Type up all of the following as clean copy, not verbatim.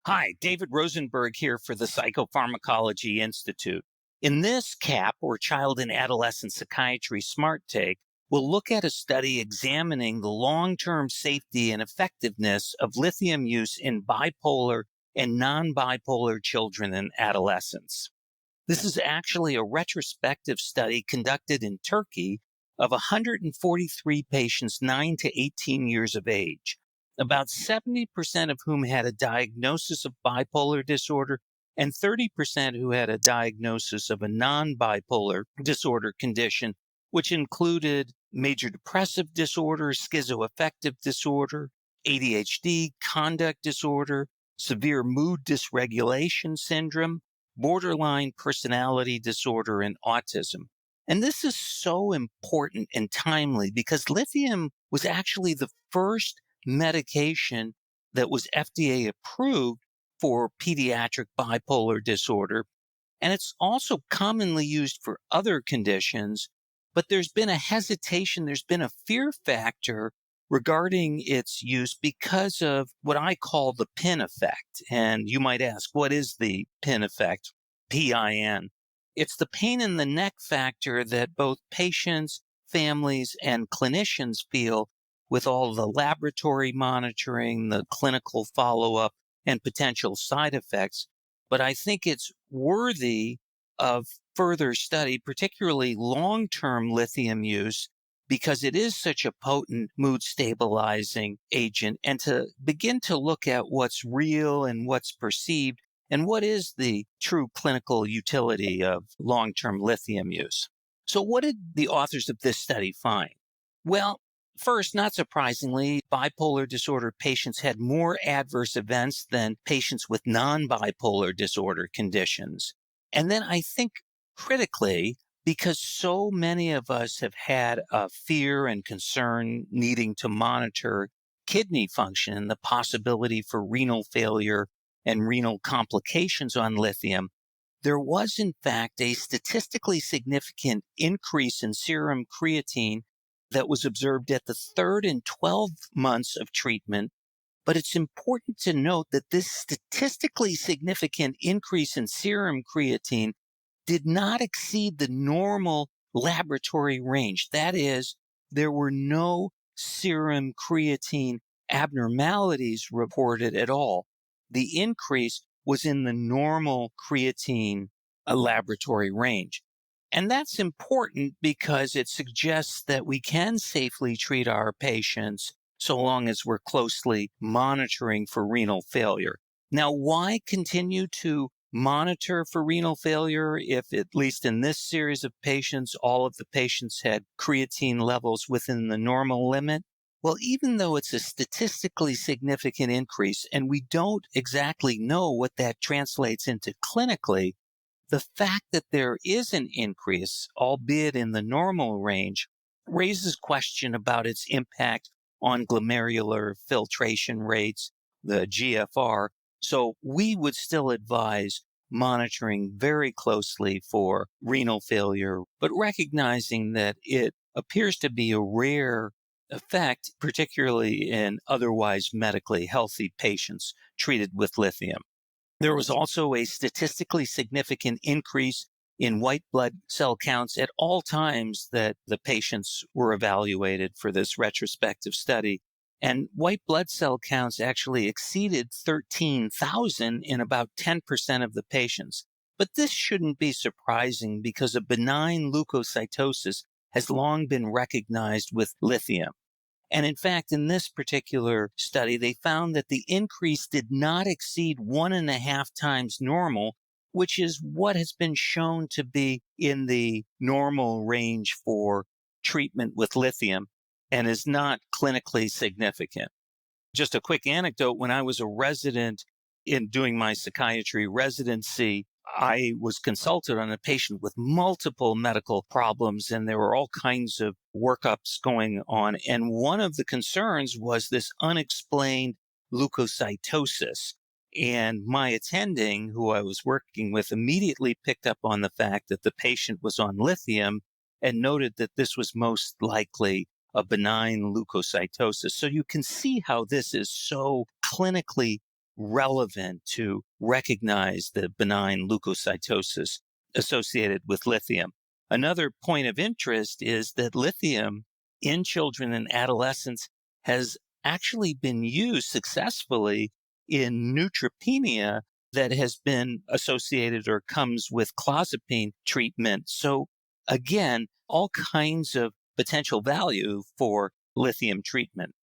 Hi, David Rosenberg here for the Psychopharmacology Institute. In this CAP, or Child and Adolescent Psychiatry Smart Take, we'll look at a study examining the long-term safety and effectiveness of lithium use in bipolar and non-bipolar children and adolescents. This is actually a retrospective study conducted in Turkey of 143 patients 9 to 18 years of age, about 70% of whom had a diagnosis of bipolar disorder and 30% who had a diagnosis of a non-bipolar disorder condition, which included major depressive disorder, schizoaffective disorder, ADHD, conduct disorder, severe mood dysregulation syndrome, borderline personality disorder, and autism. And this is so important and timely because lithium was actually the first medication that was FDA approved for pediatric bipolar disorder. And it's also commonly used for other conditions, but there's been a hesitation, there's been a fear factor regarding its use because of what I call the PIN effect. And you might ask, what is the PIN effect? PIN. It's the pain in the neck factor that both patients, families, and clinicians feel with all the laboratory monitoring, the clinical follow-up, and potential side effects. But I think it's worthy of further study, particularly long-term lithium use, because it is such a potent mood stabilizing agent, and to begin to look at what's real and what's perceived and what is the true clinical utility of long-term lithium use. So what did the authors of this study find? Well, first, not surprisingly, bipolar disorder patients had more adverse events than patients with non-bipolar disorder conditions. And then I think critically, because so many of us have had a fear and concern needing to monitor kidney function and the possibility for renal failure and renal complications on lithium, there was in fact a statistically significant increase in serum creatine that was observed at the 3rd and 12 months of treatment. But it's important to note that this statistically significant increase in serum creatine did not exceed the normal laboratory range. That is, there were no serum creatine abnormalities reported at all. The increase was in the normal creatine laboratory range. And that's important because it suggests that we can safely treat our patients so long as we're closely monitoring for renal failure. Now, why continue to monitor for renal failure if, at least in this series of patients, all of the patients had creatine levels within the normal limit? Well, even though it's a statistically significant increase and we don't exactly know what that translates into clinically, the fact that there is an increase, albeit in the normal range, raises question about its impact on glomerular filtration rates, the GFR. So we would still advise monitoring very closely for renal failure, but recognizing that it appears to be a rare effect, particularly in otherwise medically healthy patients treated with lithium. There was also a statistically significant increase in white blood cell counts at all times that the patients were evaluated for this retrospective study. And white blood cell counts actually exceeded 13,000 in about 10% of the patients. But this shouldn't be surprising because a benign leukocytosis has long been recognized with lithium. And in fact, in this particular study, they found that the increase did not exceed 1.5 times normal, which is what has been shown to be in the normal range for treatment with lithium and is not clinically significant. Just a quick anecdote, when I was a resident in doing my psychiatry residency, I was consulted on a patient with multiple medical problems, and there were all kinds of workups going on. And one of the concerns was this unexplained leukocytosis. And my attending, who I was working with, immediately picked up on the fact that the patient was on lithium and noted that this was most likely a benign leukocytosis. So you can see how this is so clinically relevant to recognize the benign leukocytosis associated with lithium. Another point of interest is that lithium in children and adolescents has actually been used successfully in neutropenia that has been associated or comes with clozapine treatment. So again, all kinds of potential value for lithium treatment.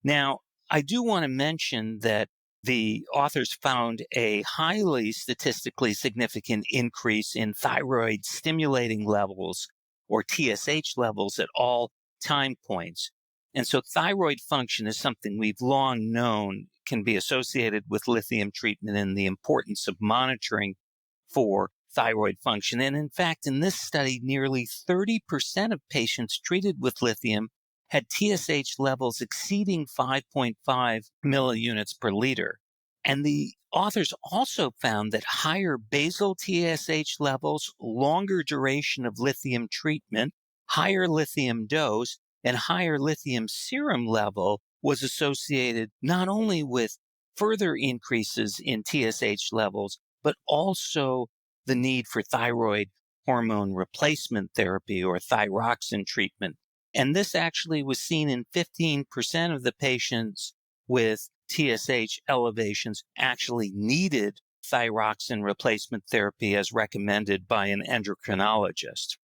Now, I do want to mention that the authors found a highly statistically significant increase in thyroid stimulating levels or TSH levels at all time points. And so thyroid function is something we've long known can be associated with lithium treatment and the importance of monitoring for thyroid function. And in fact, in this study, nearly 30% of patients treated with lithium had TSH levels exceeding 5.5 milliunits per liter. And the authors also found that higher basal TSH levels, longer duration of lithium treatment, higher lithium dose, and higher lithium serum level was associated not only with further increases in TSH levels, but also the need for thyroid hormone replacement therapy or thyroxine treatment. And this actually was seen in 15% of the patients with TSH elevations actually needed thyroxine replacement therapy as recommended by an endocrinologist.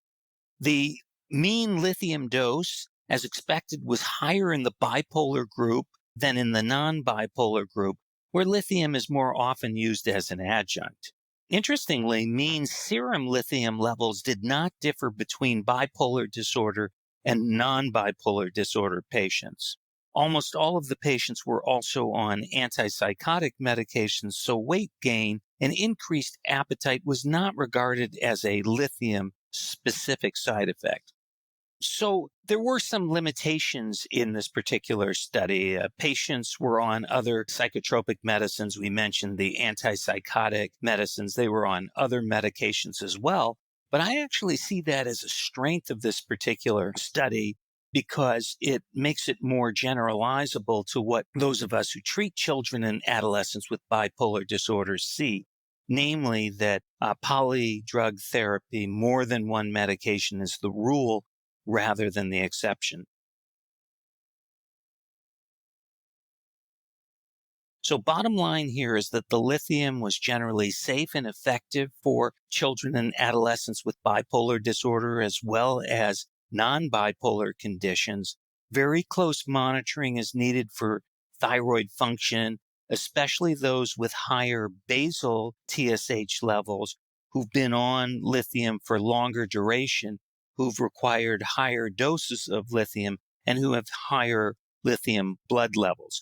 The mean lithium dose, as expected, was higher in the bipolar group than in the non-bipolar group, where lithium is more often used as an adjunct. Interestingly, mean serum lithium levels did not differ between bipolar disorder and non-bipolar disorder patients. Almost all of the patients were also on antipsychotic medications, so weight gain and increased appetite was not regarded as a lithium-specific side effect. So there were some limitations in this particular study. Patients were on other psychotropic medicines. We mentioned the antipsychotic medicines. They were on other medications as well. But I actually see that as a strength of this particular study because it makes it more generalizable to what those of us who treat children and adolescents with bipolar disorders see. Namely, that polydrug therapy, more than one medication, is the rule rather than the exception. So bottom line here is that the lithium was generally safe and effective for children and adolescents with bipolar disorder as well as non-bipolar conditions. Very close monitoring is needed for thyroid function, especially those with higher basal TSH levels who've been on lithium for longer duration, who've required higher doses of lithium, and who have higher lithium blood levels.